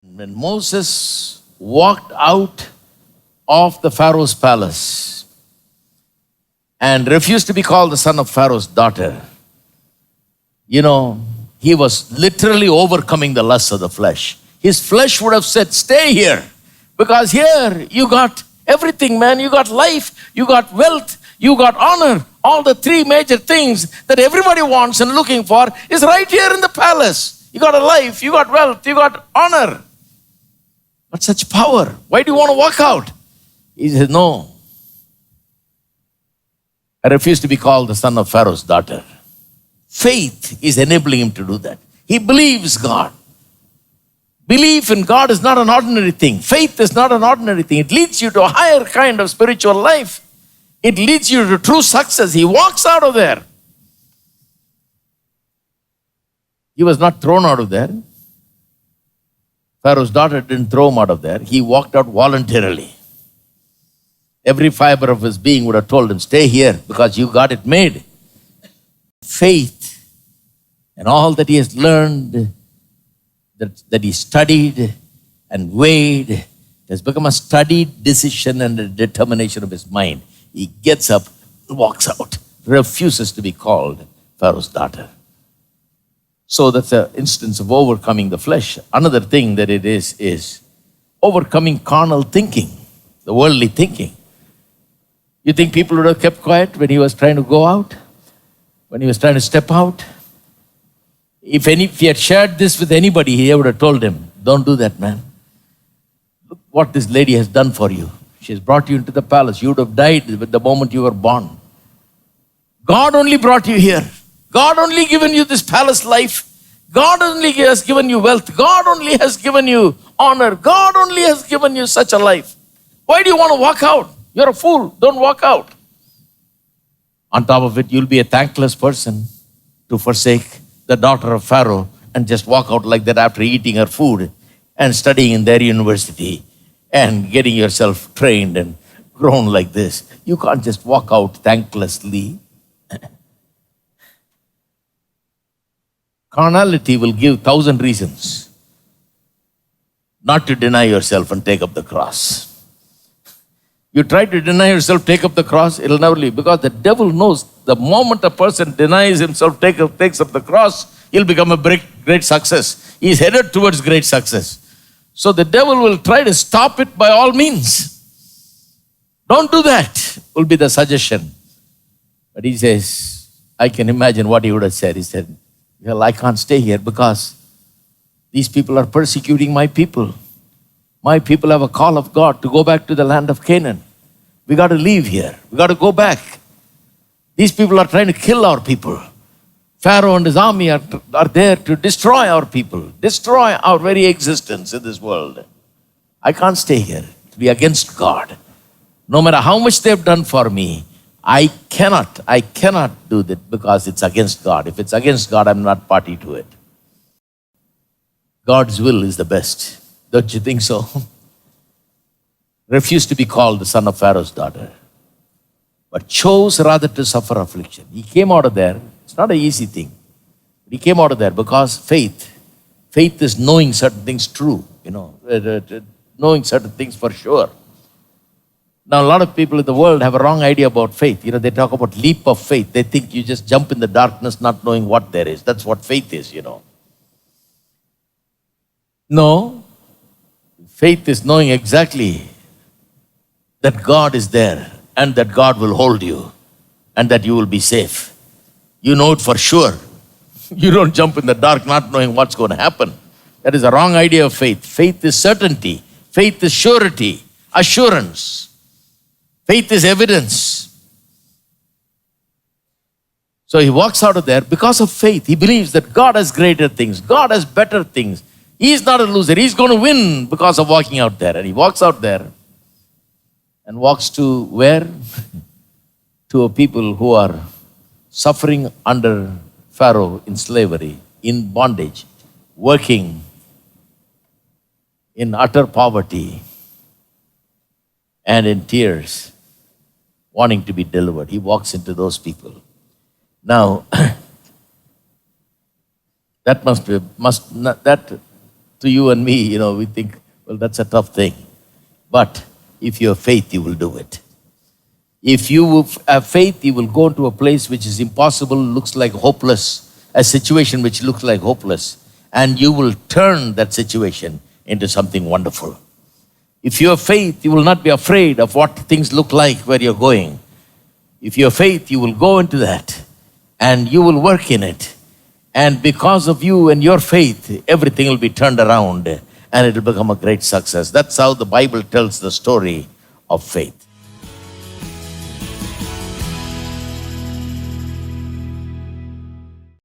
When Moses walked out of the Pharaoh's palace and refused to be called the son of Pharaoh's daughter, he was literally overcoming the lusts of the flesh. His flesh would have said, stay here, because here you got everything, man. You got life, you got wealth, you got honor. All the three major things that everybody wants and looking for is right here in the palace. You got a life, you got wealth, you got honor. But such power, why do you want to walk out? He said, no. I refuse to be called the son of Pharaoh's daughter. Faith is enabling him to do that. He believes God. Belief in God is not an ordinary thing. Faith is not an ordinary thing. It leads you to a higher kind of spiritual life. It leads you to true success. He walks out of there. He was not thrown out of there. Pharaoh's daughter didn't throw him out of there. He walked out voluntarily. Every fiber of his being would have told him, stay here because you got it made. Faith and all that he has learned, that he studied and weighed, has become a studied decision and a determination of his mind. He gets up, walks out, refuses to be called Pharaoh's daughter. So that's an instance of overcoming the flesh. Another thing that it is overcoming carnal thinking, the worldly thinking. You think people would have kept quiet when he was trying to go out? When he was trying to step out? If he had shared this with anybody, he would have told him, don't do that, man. Look what this lady has done for you. She has brought you into the palace. You would have died with the moment you were born. God only brought you here. God only given you this palace life. God only has given you wealth. God only has given you honor. God only has given you such a life. Why do you want to walk out? You're a fool. Don't walk out. On top of it, you'll be a thankless person to forsake the daughter of Pharaoh and just walk out like that after eating her food and studying in their university and getting yourself trained and grown like this. You can't just walk out thanklessly. Carnality will give 1,000 reasons not to deny yourself and take up the cross. You try to deny yourself, take up the cross, it'll never leave. Because the devil knows the moment a person denies himself, takes up the cross, he'll become a great success. He's headed towards great success. So the devil will try to stop it by all means. Don't do that, will be the suggestion. But he says, I can imagine what he would have said. He said, well, I can't stay here because these people are persecuting my people. My people have a call of God to go back to the land of Canaan. We got to leave here. We got to go back. These people are trying to kill our people. Pharaoh and his army are there to destroy our people, destroy our very existence in this world. I can't stay here. To be against God. No matter how much they've done for me, I cannot do that because it's against God. If it's against God, I'm not party to it. God's will is the best. Don't you think so? Refused to be called the son of Pharaoh's daughter, but chose rather to suffer affliction. He came out of there. It's not an easy thing. But he came out of there because faith is knowing certain things true, knowing certain things for sure. Now, a lot of people in the world have a wrong idea about faith. They talk about leap of faith. They think you just jump in the darkness not knowing what there is. That's what faith is, No. Faith is knowing exactly that God is there and that God will hold you and that you will be safe. You know it for sure. You don't jump in the dark not knowing what's going to happen. That is a wrong idea of faith. Faith is certainty. Faith is surety, assurance. Faith is evidence. So he walks out of there because of faith. He believes that God has greater things. God has better things. He's not a loser. He's going to win because of walking out there. And he walks out there and walks to where? To a people who are suffering under Pharaoh in slavery, in bondage, working in utter poverty and in tears, wanting to be delivered. He walks into those people. Now, that To you and me, we think, well, that's a tough thing. But if you have faith, you will do it. If you have faith, you will go into a place which is impossible, looks like hopeless, a situation which looks like hopeless, and you will turn that situation into something wonderful. If you have faith, you will not be afraid of what things look like where you're going. If you have faith, you will go into that and you will work in it. And because of you and your faith, everything will be turned around and it will become a great success. That's how the Bible tells the story of faith.